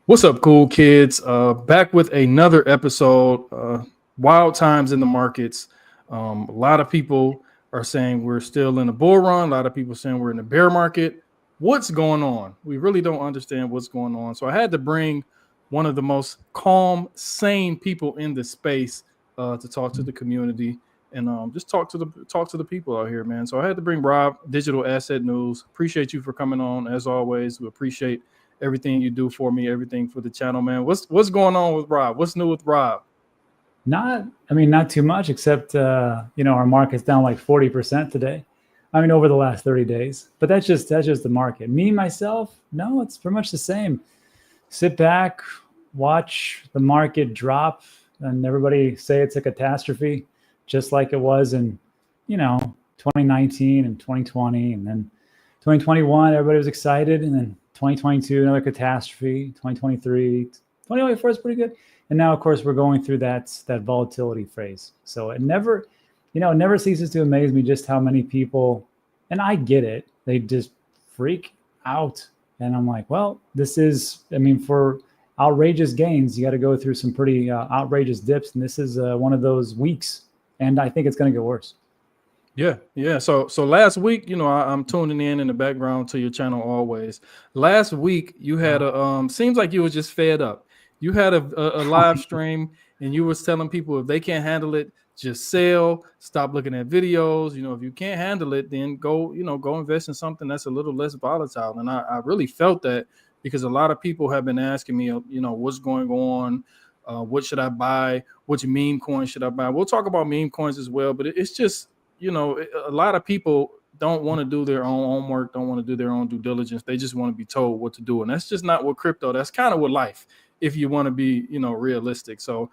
What's up, cool kids? Back with another episode. Wild times in the markets. A lot of people are saying we're still in a bull run. A lot of people saying we're in a bear market. What's going on? We really don't understand what's going on. So I had to bring one of the most calm, sane people in the space to talk to the community and just talk to the people out here, man. So I had to bring Rob, Digital Asset News. Appreciate you for coming on as always. We appreciate everything you do for me, everything for the channel, man. What's going on with Rob? What's new with Rob? Not too much, except our market's down like 40% today. I mean, over the last 30 days. But that's just the market. Me myself, no, it's pretty much the same. Sit back, watch the market drop, and everybody say it's a catastrophe, just like it was in 2019 and 2020, and then 2021, everybody was excited, and then 2022, another catastrophe. 2023, 2024 is pretty good. And now, of course, we're going through that volatility phase. So it never ceases to amaze me just how many people, and I get it, they just freak out. And I'm like, well, for outrageous gains, you got to go through some pretty outrageous dips. And this is one of those weeks. And I think it's going to get worse. Yeah. So last week, I'm tuning in the background to your channel always. Last week, you had seems like you were just fed up. You had a live stream and you was telling people if they can't handle it, just sell, stop looking at videos. If you can't handle it, then go invest in something that's a little less volatile. And I really felt that because a lot of people have been asking me, what's going on? What should I buy? Which meme coin should I buy? We'll talk about meme coins as well, but it's just, a lot of people don't want to do their own homework, don't want to do their own due diligence. They just want to be told what to do. And that's just not what crypto, that's kind of what life, if you want to be, realistic. So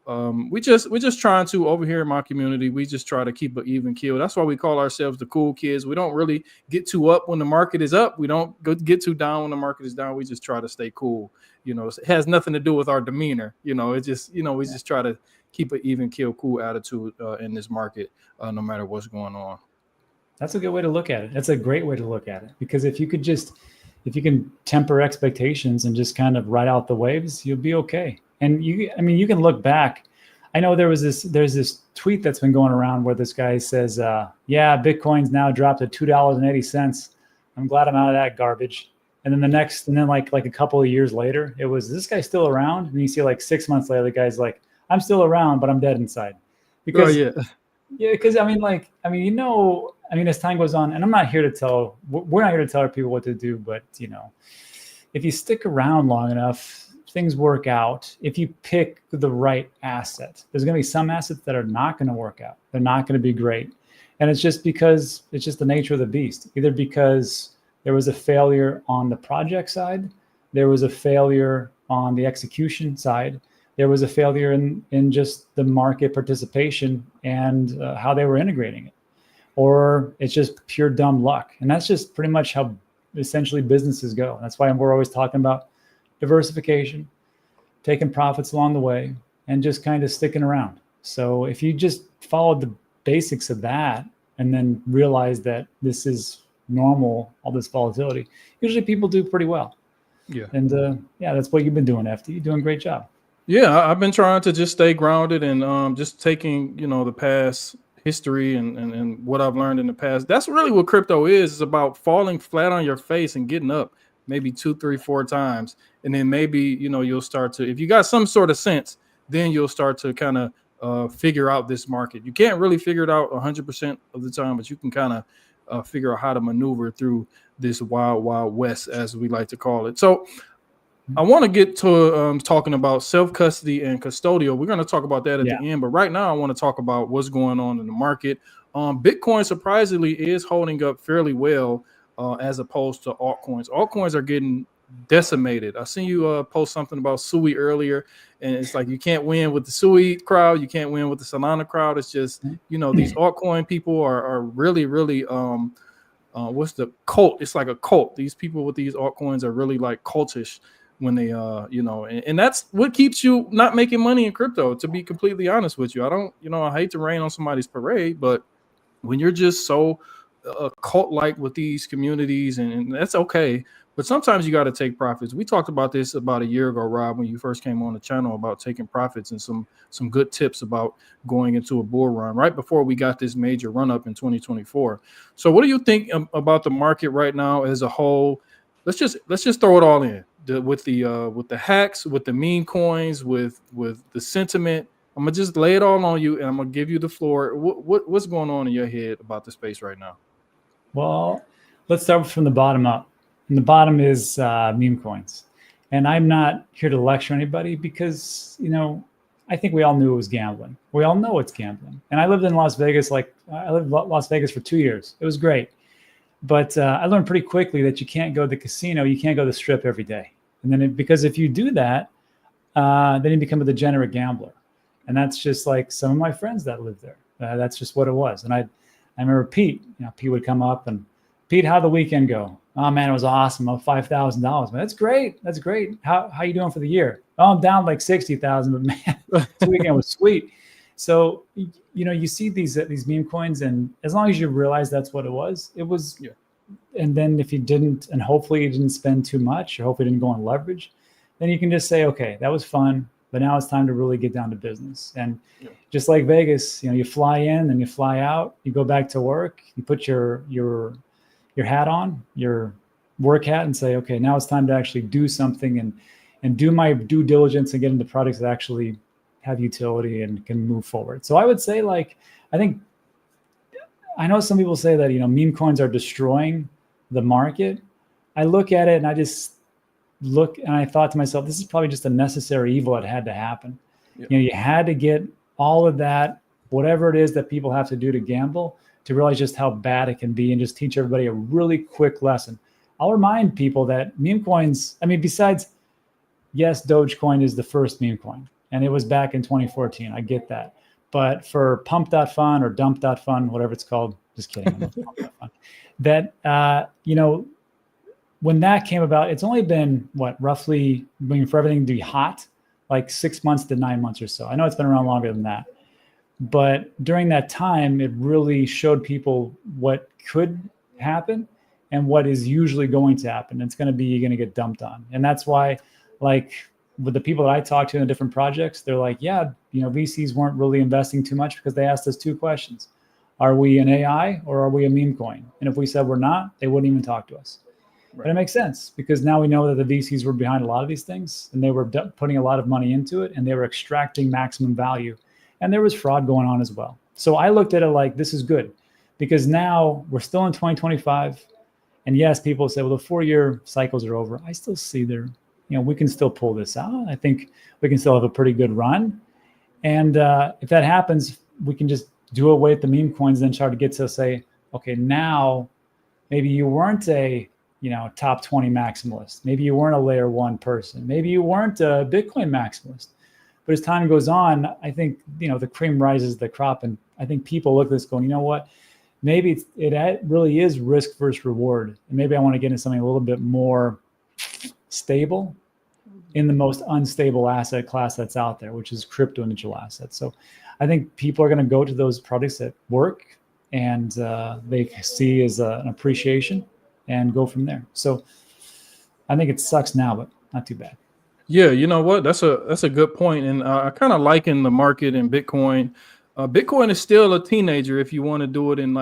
we're just trying to, over here in my community, we just try to keep an even keel. That's why we call ourselves the cool kids. We don't really get too up when the market is up. We don't get too down when the market is down. We just try to stay cool. It has nothing to do with our demeanor. It's just, we just try to keep an even keel, cool attitude in this market, no matter what's going on. That's a good way to look at it. That's a great way to look at it, because if you can temper expectations and just kind of ride out the waves, you'll be okay. And you can look back. I know there's this tweet that's been going around where this guy says, Bitcoin's now dropped to $2.80. I'm glad I'm out of that garbage. And then like a couple of years later, it was, is this guy still around? And you see like 6 months later, the guy's like, I'm still around, but I'm dead inside. Because as time goes on, and we're not here to tell people what to do, but if you stick around long enough, things work out. If you pick the right asset, there's going to be some assets that are not going to work out. They're not going to be great. And it's just because it's just the nature of the beast, either because there was a failure on the project side, there was a failure on the execution side, there was a failure in just the market participation and how they were integrating it, or it's just pure dumb luck. And that's just pretty much how essentially businesses go. That's why we're always talking about diversification, taking profits along the way, and just kind of sticking around. So if you just follow the basics of that and then realize that this is normal, all this volatility, usually people do pretty well. Yeah. And that's what you've been doing, FD. You're doing a great job. Yeah, I've been trying to just stay grounded and just taking, the past history and what I've learned in the past. That's really what crypto is. It's about falling flat on your face and getting up maybe 2, 3, 4 times. And then maybe, you'll start to, if you got some sort of sense, then you'll start to kind of figure out this market. You can't really figure it out 100% of the time, but you can kind of figure out how to maneuver through this wild, wild west, as we like to call it. So I want to get to talking about self-custody and custodial. We're going to talk about that at the end. But right now, I want to talk about what's going on in the market. Bitcoin surprisingly is holding up fairly well as opposed to altcoins. Altcoins are getting decimated. I seen you post something about Sui earlier, and it's like you can't win with the Sui crowd. You can't win with the Solana crowd. It's just, these altcoin people are really, really, what's the cult? It's like a cult. These people with these altcoins are really like cultish when they, and that's what keeps you not making money in crypto, to be completely honest with you. I don't, I hate to rain on somebody's parade, but when you're just so a cult like with these communities, and that's okay. But sometimes you got to take profits. We talked about this about a year ago, Rob, when you first came on the channel, about taking profits and some good tips about going into a bull run right before we got this major run up in 2024. So what do you think about the market right now as a whole? Let's just throw it all in with the hacks, with the meme coins, with the sentiment. I'm gonna just lay it all on you, and I'm gonna give you the floor. What's going on in your head about the space right now? Well, let's start from the bottom up. And the bottom is meme coins. And I'm not here to lecture anybody because, I think we all knew it was gambling. We all know it's gambling. And I lived in Las Vegas, I lived in Las Vegas for 2 years. It was great. But I learned pretty quickly that you can't go to the casino, you can't go to the strip every day. And then because if you do that, then you become a degenerate gambler. And that's just like some of my friends that lived there. That's just what it was. And I remember Pete, Pete would come up and, Pete, how'd the weekend go? Oh man, it was awesome. Oh, $5,000. Man, that's great. That's great. How you doing for the year? Oh, I'm down like 60,000, but man, this weekend was sweet. So, you see these meme coins, and as long as you realize that's what it was. Yeah. And then if you didn't, and hopefully you didn't spend too much, or hopefully you didn't go on leverage, then you can just say, okay, that was fun, but now it's time to really get down to business. And just like Vegas, you fly in and you fly out, you go back to work, you put your hat on, your work hat, and say, okay, now it's time to actually do something and do my due diligence and get into products that actually have utility and can move forward. So I would say, I know some people say that, meme coins are destroying the market. I look at it and I just look and I thought to myself, this is probably just a necessary evil that had to happen. Yep. You had to get all of that, whatever it is that people have to do to gamble, to realize just how bad it can be and just teach everybody a really quick lesson. I'll remind people that meme coins, besides, yes, Dogecoin is the first meme coin, and it was back in 2014. I get that. But for pump.fun or dump.fun, whatever it's called, just kidding. That, when that came about, it's only been, roughly, for everything to be hot, like 6 months to 9 months or so. I know it's been around longer than that. But during that time, it really showed people what could happen and what is usually going to happen. It's going to be, you're going to get dumped on. And that's why, with the people that I talked to in the different projects, they're like, yeah, VCs weren't really investing too much because they asked us 2 questions. Are we an AI or are we a meme coin? And if we said we're not, they wouldn't even talk to us. Right. But it makes sense because now we know that the VCs were behind a lot of these things and they were putting a lot of money into it and they were extracting maximum value. And there was fraud going on as well. So I looked at it like, this is good because now we're still in 2025. And yes, people say, well, the 4-year cycles are over. I still see we can still pull this out. I think we can still have a pretty good run. And if that happens, we can just do away with the meme coins, then try to get to say, okay, now maybe you weren't a top 20 maximalist. Maybe you weren't a layer 1 person. Maybe you weren't a Bitcoin maximalist. But as time goes on, I think, the cream rises the crop. And I think people look at this going, you know what, maybe it really is risk versus reward. And maybe I want to get into something a little bit more stable in the most unstable asset class that's out there, which is crypto and digital assets. So I think people are going to go to those products that work and they see as an appreciation and go from there. So I think it sucks now, but not too bad. Yeah, you know what? That's a good point, and I kind of liken the market in Bitcoin. Bitcoin is still a teenager if you want to do it in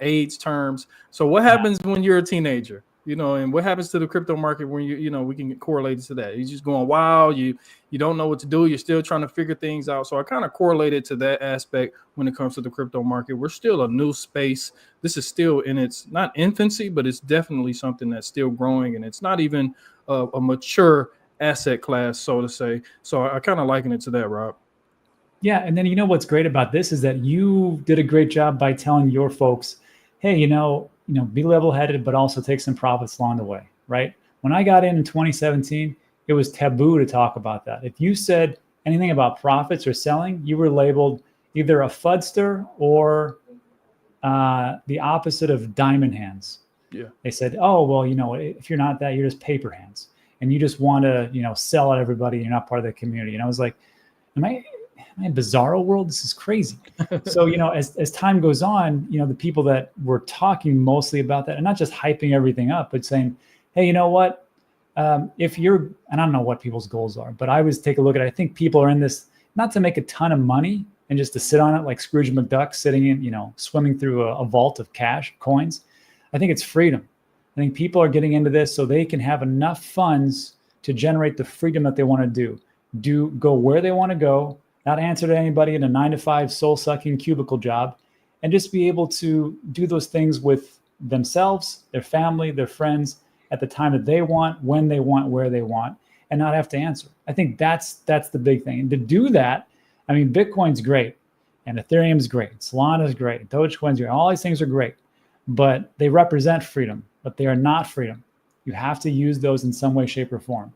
age terms. So what happens when you're a teenager? And what happens to the crypto market when we can correlate it to that. You're just going wild. You don't know what to do. You're still trying to figure things out. So I kind of correlated to that aspect when it comes to the crypto market. We're still a new space. This is still in its not infancy, but it's definitely something that's still growing, and it's not even a mature asset class, so to say. So I kind of liken it to that, Rob. Yeah, and then what's great about this is that you did a great job by telling your folks, hey, be level-headed, but also take some profits along the way, right? When I got in 2017, it was taboo to talk about that. If you said anything about profits or selling, you were labeled either a fudster or the opposite of diamond hands. Yeah. They said, oh, well, if you're not that, you're just paper hands. And you just want to, sell at everybody. You're not part of the community. And I was like, man, bizarro world, this is crazy. So, as time goes on, the people that were talking mostly about that, and not just hyping everything up, but saying, hey, you know what? If you're, and I don't know what people's goals are, but I always take a look at it. I think people are in this not to make a ton of money and just to sit on it like Scrooge McDuck sitting in, swimming through a vault of cash, coins. I think it's freedom. I think people are getting into this so they can have enough funds to generate the freedom that they want to go where they want to go, not answer to anybody in a 9-to-5 soul-sucking cubicle job, and just be able to do those things with themselves, their family, their friends at the time that they want, when they want, where they want, and not have to answer. I think that's the big thing. And to do that, I mean, Bitcoin's great, and Ethereum's great, Solana's great, Dogecoin's great. All these things are great, but they represent freedom, but they are not freedom. You have to use those in some way, shape, or form.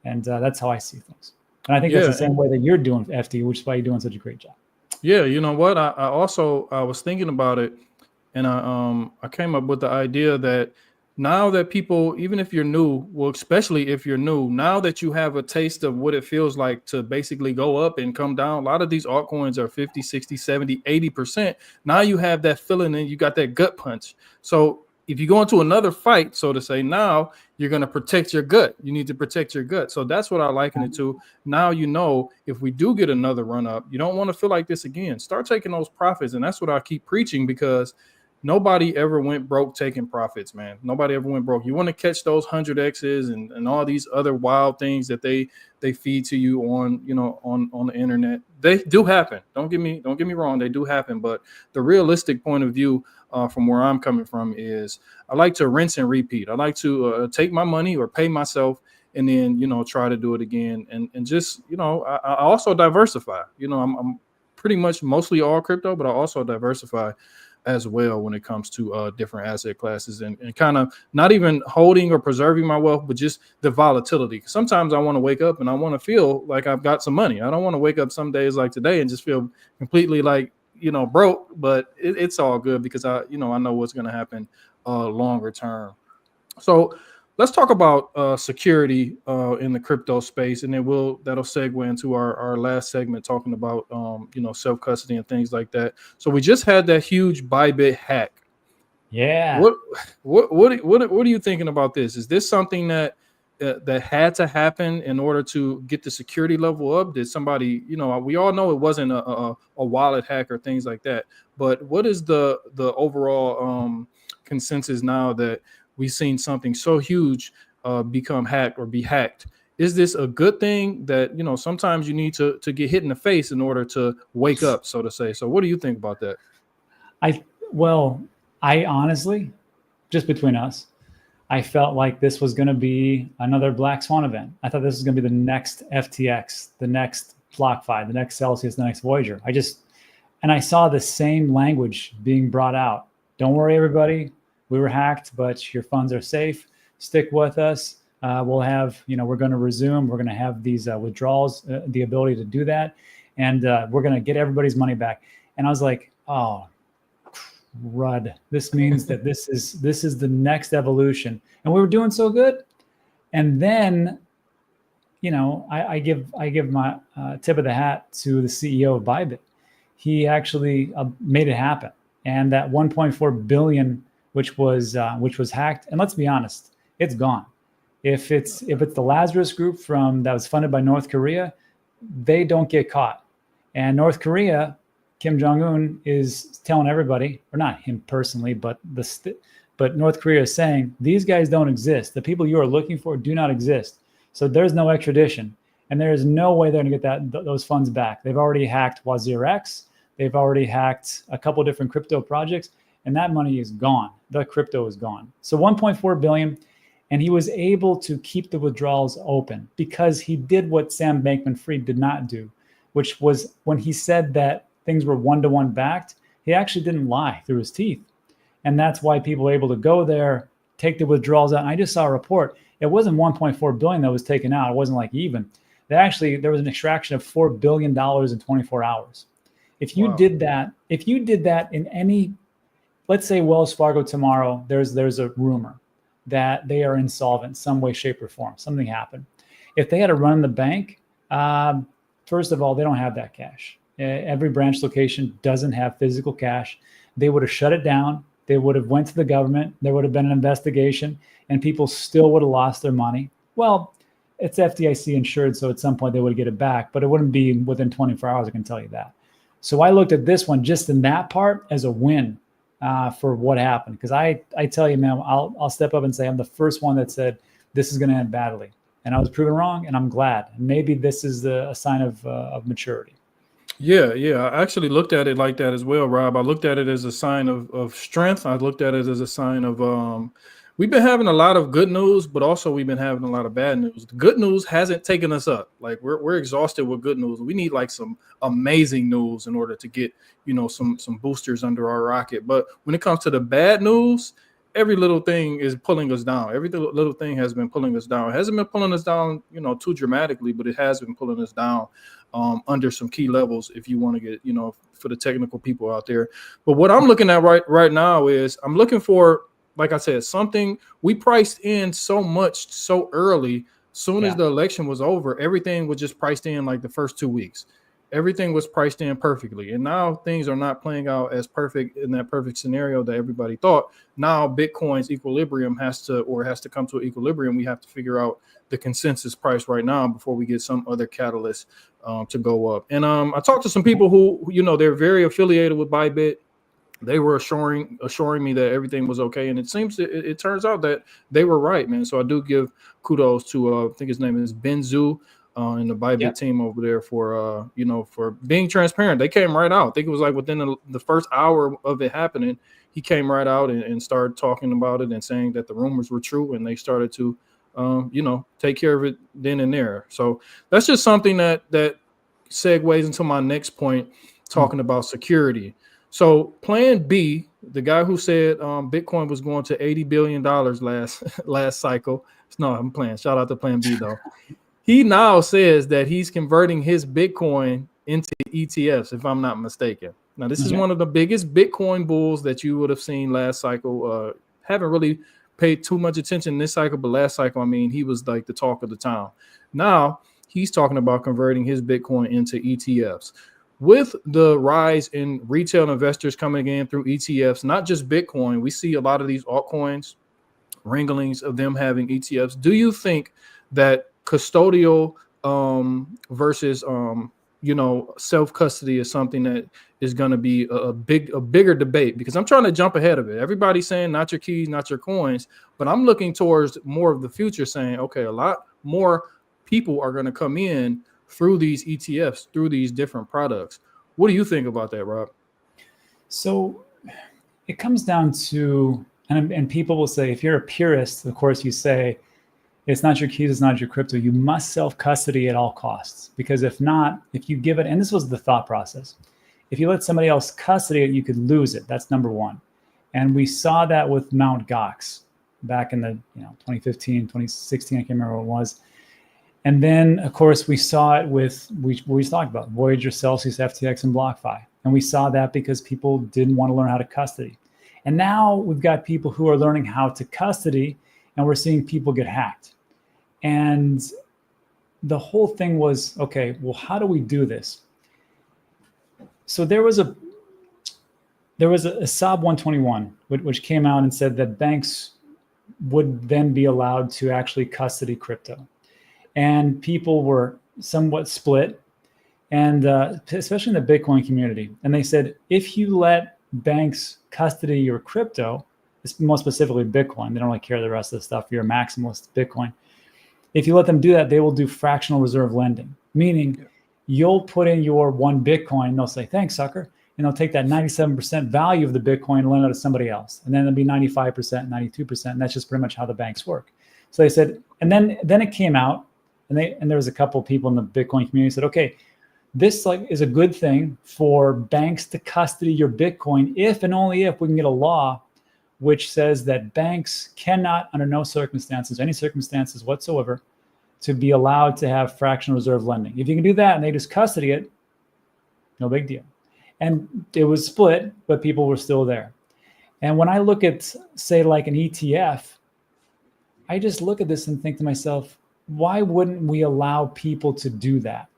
And that's how I see things. And I think that's the same way that you're doing FD, which is why you're doing such a great job. Yeah, you know what? I was thinking about it, and I came up with the idea that now that people, even if you're new, well, especially if you're new, now that you have a taste of what it feels like to basically go up and come down, a lot of these altcoins are 50, 60, 70, 80%. Now you have that feeling and you got that gut punch. So if you go into another fight, so to say, now you're going to protect your gut. You need to protect your gut. So that's what I liken it to. Now, if we do get another run up, you don't want to feel like this again. Start taking those profits. And that's what I keep preaching, because nobody ever went broke taking profits, man. Nobody ever went broke. You want to catch those 100Xs and all these other wild things that they feed to you on, on the internet. They do happen. Don't get me wrong. They do happen. But the realistic point of view from where I'm coming from is I like to rinse and repeat. I like to take my money or pay myself and then, try to do it again. And just, I also diversify. I'm pretty much mostly all crypto, but I also diversify as well when it comes to different asset classes and kind of not even holding or preserving my wealth, but just the volatility. Sometimes I want to wake up and I want to feel like I've got some money. I don't want to wake up some days like today and just feel completely like, broke, but it's all good because I know what's going to happen longer term. So let's talk about security in the crypto space, and then that'll segue into our last segment talking about self custody and things like that. So we just had that huge Bybit hack. Yeah. What are you thinking about this? Is this something that had to happen in order to get the security level up? Did somebody, we all know it wasn't a wallet hack or things like that, but what is the overall consensus now that we've seen something so huge become hacked or be hacked? Is this a good thing that, sometimes you need to get hit in the face in order to wake up, so to say? So what do you think about that? I honestly, just between us, I felt like this was going to be another Black Swan event. I thought this was going to be the next FTX, the next BlockFi, the next Celsius, the next Voyager. And I saw the same language being brought out. Don't worry, everybody. We were hacked, but your funds are safe. Stick with us. We'll have, we're going to resume. We're going to have these withdrawals, the ability to do that. And we're going to get everybody's money back. And I was like, oh, crud. This means that this is the next evolution. And we were doing so good. And then, I give my tip of the hat to the CEO of Bybit. He actually made it happen. And that 1.4 billion, which was hacked. And let's be honest, it's gone. If it's the Lazarus Group that was funded by North Korea, they don't get caught. And North Korea, Kim Jong-un is telling everybody, or not him personally, but North Korea is saying these guys don't exist. The people you are looking for do not exist. So there's no extradition, and there is no way they're going to get those funds back. They've already hacked WazirX. They've already hacked a couple of different crypto projects, and that money is gone. The crypto is gone. So 1.4 billion, and he was able to keep the withdrawals open because he did what Sam Bankman-Fried did not do, which was when he said that things were one-to-one backed, he actually didn't lie through his teeth. And that's why people were able to go there, take the withdrawals out. And I just saw a report. It wasn't 1.4 billion that was taken out. It wasn't like even. There was an extraction of $4 billion in 24 hours. If you did that in any, let's say Wells Fargo tomorrow, there's a rumor that they are insolvent some way, shape, or form. Something happened. If they had to run the bank, first of all, they don't have that cash. Every branch location doesn't have physical cash. They would have shut it down. They would have went to the government. There would have been an investigation, and people still would have lost their money. Well, it's FDIC insured, so at some point they would get it back, but it wouldn't be within 24 hours, I can tell you that. So I looked at this one just in that part as a win for what happened. Because I tell you, man, I'll step up and say I'm the first one that said this is going to end badly. And I was proven wrong, and I'm glad. Maybe this is a sign of maturity. Yeah, I actually looked at it like that as well, Rob. I looked at it as a sign of strength. I looked at it as a sign of we've been having a lot of good news, but also we've been having a lot of bad news. The good news hasn't taken us up. Like we're exhausted with good news. We need like some amazing news in order to get, some boosters under our rocket. But when it comes to the bad news, every little thing is pulling us down. Every little thing has been pulling us down. It hasn't been pulling us down, too dramatically, but it has been pulling us down under some key levels, if you want to get, for the technical people out there. But what I'm looking at right now is I'm looking for, like I said, something we priced in so much so early. Soon as the election was over, everything was just priced in like the first 2 weeks. Everything was priced in perfectly. And now things are not playing out as perfect in that perfect scenario that everybody thought. Now Bitcoin's equilibrium has to come to an equilibrium. We have to figure out the consensus price right now before we get some other catalyst to go up. And I talked to some people who, they're very affiliated with Bybit. They were assuring me that everything was okay. And it turns out that they were right, man. So I do give kudos to, I think his name is Benzu. And the Bybit team over there for for being transparent. They came right out. I think it was like within the first hour of it happening, he came right out and started talking about it and saying that the rumors were true, and they started to take care of it then and there. So that's just something that segues into my next point, talking about security. So Plan B, the guy who said Bitcoin was going to $80 billion last cycle. No, I'm playing. Shout out to Plan B though. He now says that he's converting his Bitcoin into ETFs, if I'm not mistaken. Now, this is one of the biggest Bitcoin bulls that you would have seen last cycle. Haven't really paid too much attention this cycle, but last cycle, I mean, he was like the talk of the town. Now, he's talking about converting his Bitcoin into ETFs. With the rise in retail investors coming in through ETFs, not just Bitcoin, we see a lot of these altcoins, wranglings of them having ETFs. Do you think that custodial versus self-custody is something that is going to be a bigger debate? Because I'm trying to jump ahead of it. Everybody's saying not your keys, not your coins, but I'm looking towards more of the future, saying, okay, a lot more people are going to come in through these ETFs, through these different products. What do you think about that, Rob? So it comes down to, and people will say, if you're a purist, of course, you say, it's not your keys, it's not your crypto. You must self-custody at all costs. Because if not, if you give it, and this was the thought process, if you let somebody else custody it, you could lose it. That's number one. And we saw that with Mt. Gox back in the 2015, 2016, I can't remember what it was. And then, of course, we saw it with, we talked about Voyager, Celsius, FTX, and BlockFi. And we saw that because people didn't want to learn how to custody. And now we've got people who are learning how to custody, and we're seeing people get hacked. And the whole thing was, okay, well, how do we do this? So there was a SOB 121, which came out and said that banks would then be allowed to actually custody crypto. And people were somewhat split, and especially in the Bitcoin community. And they said, if you let banks custody your crypto, more specifically Bitcoin, they don't really care the rest of the stuff, you're a maximalist Bitcoin. If you let them do that, they will do fractional reserve lending, meaning you'll put in your one Bitcoin and they'll say, thanks, sucker. And they'll take that 97% value of the Bitcoin and lend it to somebody else. And then it'll be 95%, 92%. And that's just pretty much how the banks work. So they said, and then it came out, and there was a couple of people in the Bitcoin community said, okay, this is a good thing for banks to custody your Bitcoin if and only if we can get a law which says that banks cannot, under no circumstances, any circumstances whatsoever, to be allowed to have fractional reserve lending. If you can do that and they just custody it, no big deal. And it was split, but people were still there. And when I look at, say, like an ETF, I just look at this and think to myself, why wouldn't we allow people to do that?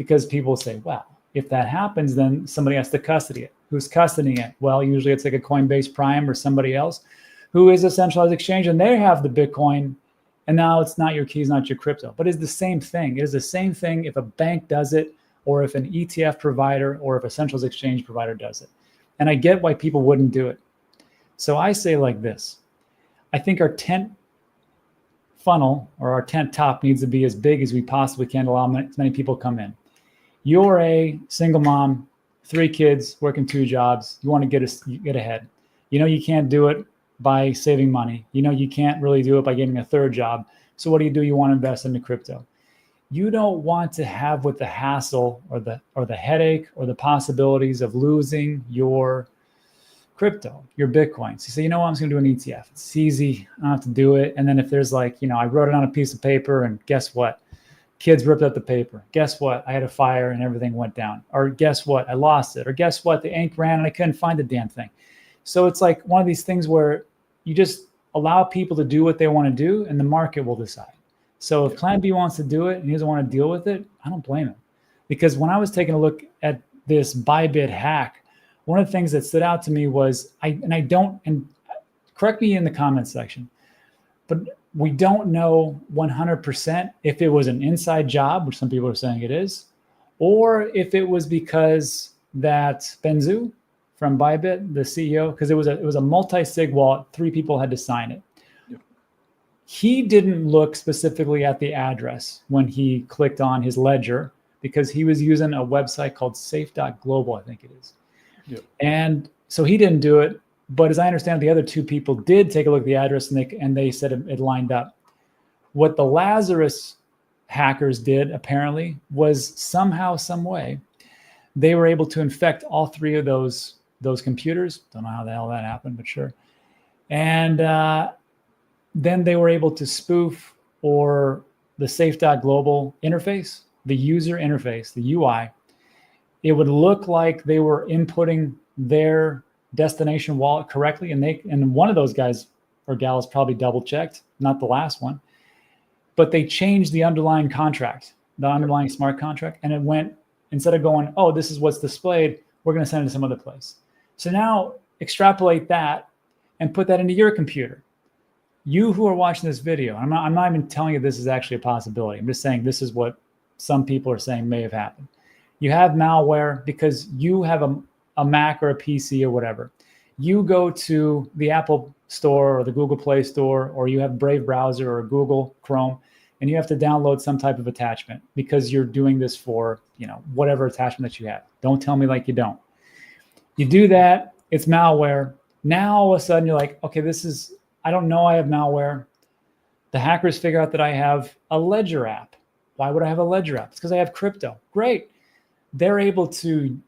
because people say, well, if that happens, then somebody has to custody it. Who's custodying it? Well, usually it's like a Coinbase Prime or somebody else who is a centralized exchange, and they have the Bitcoin. And now it's not your keys, not your crypto, but it's the same thing. It is the same thing if a bank does it, or if an ETF provider, or if a centralized exchange provider does it. And I get why people wouldn't do it. So I say like this. I think our tent funnel or our tent top needs to be as big as we possibly can to allow as many people come in. You're a single mom, 3 kids, working 2 jobs. You want to get ahead. You know you can't do it by saving money. You know you can't really do it by getting a 3rd job. So what do? You want to invest into crypto. You don't want to have with the hassle or the headache or the possibilities of losing your crypto, your Bitcoin. So you say, you know what, I'm just gonna do an ETF. It's easy, I don't have to do it. And then if there's like, I wrote it on a piece of paper and guess what? Kids ripped up the paper. Guess what? I had a fire and everything went down. Or guess what? I lost it. Or guess what? The ink ran and I couldn't find the damn thing. So it's like one of these things where you just allow people to do what they want to do and the market will decide. So if Plan B wants to do it and he doesn't want to deal with it, I don't blame him. Because when I was taking a look at this Bybit hack, one of the things that stood out to me was, and correct me in the comments section, but we don't know 100% if it was an inside job, which some people are saying it is, or if it was because that Benzu from Bybit, the CEO, because it was a multi-sig wallet, 3 people had to sign it. He didn't look specifically at the address when he clicked on his ledger because he was using a website called safe.global, I think it is. Yep. And so he didn't do it. But as I understand, the other 2 people did take a look at the address and they said it lined up. What the Lazarus hackers did apparently was somehow, some way, they were able to infect all 3 of those computers. Don't know how the hell that happened, but sure. And then they were able to spoof or the safe.global interface, the user interface, the UI. It would look like they were inputting their destination wallet correctly, and one of those guys or gals probably double checked, not the last one, but they changed the underlying contract, the underlying smart contract, and it went, instead of going, oh, this is what's displayed, we're going to send it to some other place. So now extrapolate that and put that into your computer. You who are watching this video, I'm not even telling you this is actually a possibility. I'm just saying this is what some people are saying may have happened. You have malware because you have a Mac or a PC or whatever. You go to the Apple Store or the Google Play Store, or you have Brave browser or Google Chrome, and you have to download some type of attachment because you're doing this for, whatever attachment that you have. Don't tell me like you don't. You do that, it's malware. Now all of a sudden you're like, okay, I don't know I have malware. The hackers figure out that I have a ledger app. Why would I have a ledger app? It's because I have crypto. Great. They're able to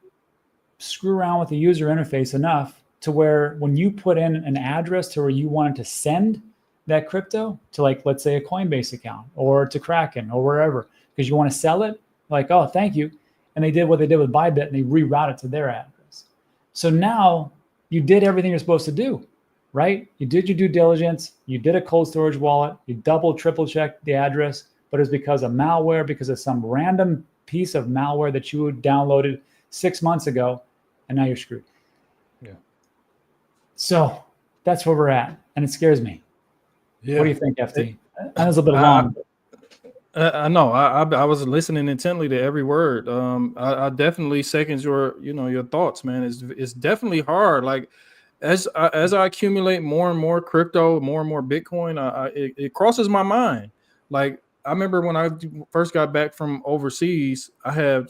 screw around with the user interface enough to where when you put in an address to where you wanted to send that crypto to, like, let's say a Coinbase account or to Kraken or wherever, because you want to sell it, like, oh, thank you. And they did what they did with Bybit and they reroute it to their address. So now you did everything you're supposed to do, right? You did your due diligence. You did a cold storage wallet. You double, triple checked the address, but it's because of malware, because of some random piece of malware that you downloaded 6 months ago, and now you're screwed. Yeah. So that's where we're at, and it scares me. Yeah. What do you think, FT? That was a bit long. I know. I was listening intently to every word. I definitely second your thoughts, man. It's definitely hard. Like as I accumulate more and more crypto, more and more Bitcoin, it crosses my mind. Like, I remember when I first got back from overseas, I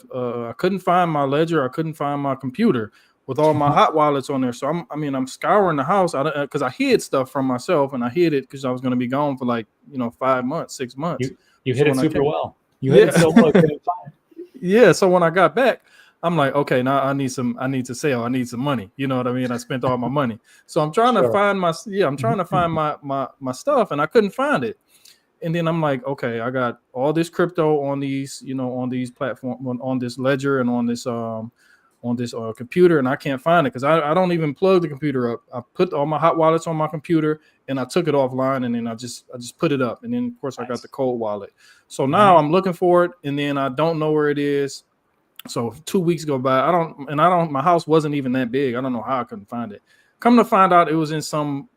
couldn't find my ledger, I couldn't find my computer with all my hot wallets on there. So I'm scouring the house because I hid stuff from myself, and I hid it because I was going to be gone for 5 months, 6 months. You hit it super well. You hit it so well, couldn't find it. Yeah. So when I got back, I'm like, okay, now I need to sell. I need some money. You know what I mean? I spent all my money. So I'm trying to find my stuff, and I couldn't find it. And then I'm like, okay, I got all this crypto on these, on these platforms, on this ledger and on this computer, and I can't find it because I don't even plug the computer up. I put all my hot wallets on my computer and I took it offline, and then I just put it up. And then of course I got the cold wallet. So now I'm looking for it, and then I don't know where it is. So 2 weeks go by. My house wasn't even that big. I don't know how I couldn't find it. Come to find out, it was in some,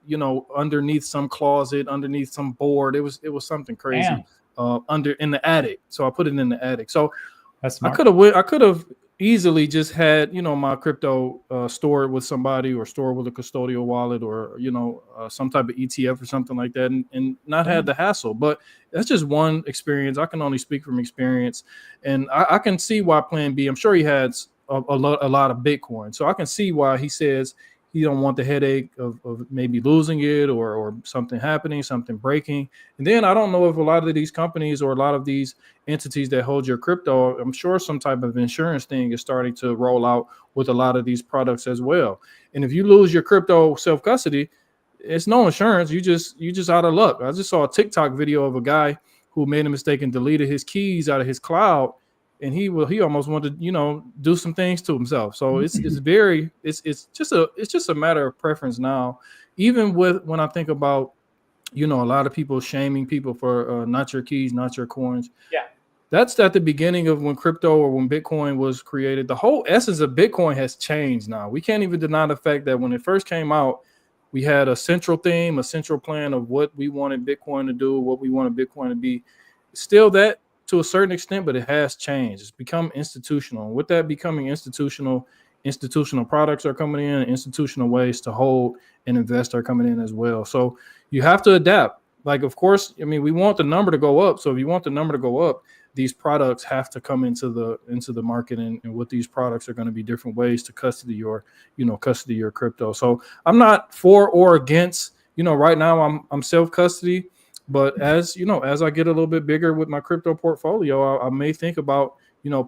underneath some closet, underneath some board. It was something crazy. Under in the attic. So I put it in the attic. So That's smart. I could have easily just had, my crypto stored with somebody, or stored with a custodial wallet, or, some type of ETF or something like that, and not had the hassle. But that's just one experience. I can only speak from experience, and I can see why Plan B. I'm sure he has a lot of Bitcoin. So I can see why he says he don't want the headache of maybe losing it, or something happening, something breaking. And then I don't know if a lot of these companies, or a lot of these entities that hold your crypto, I'm sure some type of insurance thing is starting to roll out with a lot of these products as well. And if you lose your crypto self-custody, it's no insurance. You just out of luck. I just saw a TikTok video of a guy who made a mistake and deleted his keys out of his cloud, and he almost wanted to, do some things to himself. So it's just a matter of preference now. Even when I think about, a lot of people shaming people for not your keys, not your coins. Yeah. That's at the beginning of when crypto, or when Bitcoin was created. The whole essence of Bitcoin has changed now. We can't even deny the fact that when it first came out, we had a central theme, a central plan of what we wanted Bitcoin to do, what we wanted Bitcoin to be. Still that to a certain extent, but it has changed. It's become institutional. With that becoming institutional products are coming in, and institutional ways to hold and invest are coming in as well. So you have to adapt. Like, of course, we want the number to go up. So if you want the number to go up, these products have to come into the market, and with these products are going to be different ways to custody your crypto. So I'm not for or against, right now I'm self-custody, but as I get a little bit bigger with my crypto portfolio, I may think about,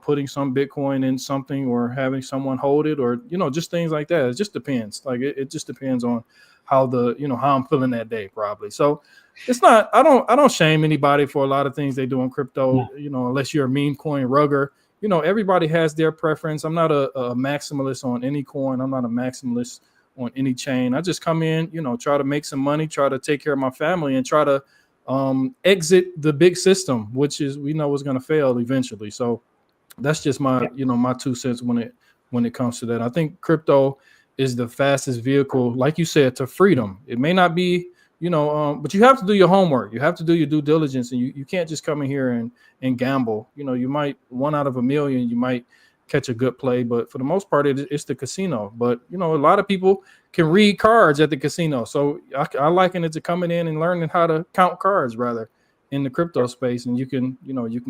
putting some Bitcoin in something, or having someone hold it, or, just things like that. It just depends. Like it just depends on how how I'm feeling that day, probably. So it's not, I don't shame anybody for a lot of things they do in crypto, unless you're a meme coin rugger. Everybody has their preference. I'm not a maximalist on any coin. I'm not a maximalist on any chain. I just come in, try to make some money, try to take care of my family, and try to exit the big system, which is, we know is going to fail eventually. So that's just my, my 2 cents when it comes to that. I think crypto is the fastest vehicle, like you said, to freedom. It may not be, but you have to do your homework. You have to do your due diligence, and you can't just come in here and gamble. You might 1 out of a million, you might catch a good play, but for the most part, it's the casino. But a lot of people can read cards at the casino, so I liken it to coming in and learning how to count cards, rather, in the crypto space, and you can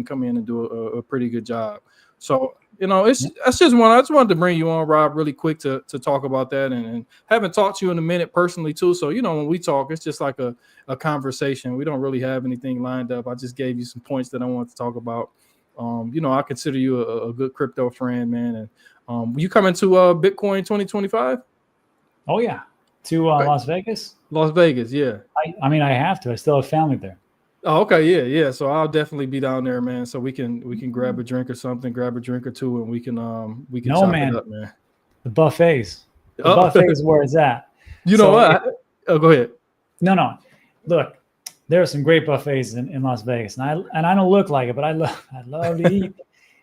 come in and do a pretty good job. So that's just one. I just wanted to bring you on, Rob, really quick to talk about that, and haven't talked to you in a minute personally too. So when we talk, it's just like a conversation. We don't really have anything lined up. I just gave you some points that I wanted to talk about. I consider you a good crypto friend, man. And you coming to Bitcoin 2025? Oh yeah, to Las Vegas. Las Vegas, yeah. I have to. I still have family there. Oh, okay, yeah. So I'll definitely be down there, man. So we can grab a drink or something, grab a drink or two, and we can chop it up, man. The buffets. The buffet is where it's at. What? Go ahead. No. Look, there are some great buffets in Las Vegas, and I don't look like it, but I love to eat.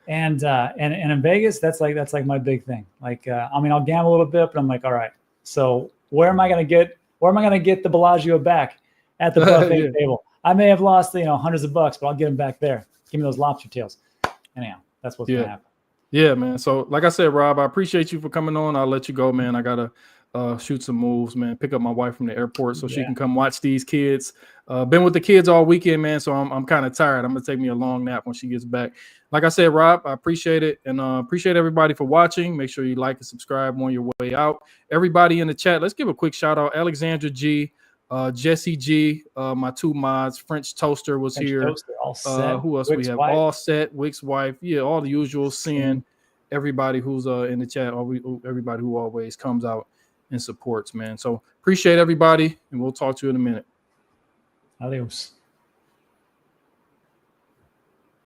And in Vegas, that's like my big thing. Like, I'll gamble a little bit, but I'm like, all right. So where am I gonna get the Bellagio back at the buffet table? I may have lost, hundreds of bucks, but I'll get them back there. Give me those lobster tails. Anyhow, that's what's gonna happen. Yeah, man. So like I said, Rob, I appreciate you for coming on. I'll let you go, man. I gotta shoot some moves, man. Pick up my wife from the airport so she can come watch these kids. Been with the kids all weekend, man. So I'm kind of tired. I'm gonna take me a long nap when she gets back. Like I said, Rob, I appreciate it, and appreciate everybody for watching. Make sure you like and subscribe on your way out. Everybody in the chat, let's give a quick shout out. Alexandra G, Jesse G, my 2 mods. French Toaster was here. Toaster, all set. Who else we have? Wife. All set. Wick's wife. Yeah, all the usual. Seeing everybody who's in the chat, everybody who always comes out and supports, man. So appreciate everybody, and we'll talk to you in a minute. Adios.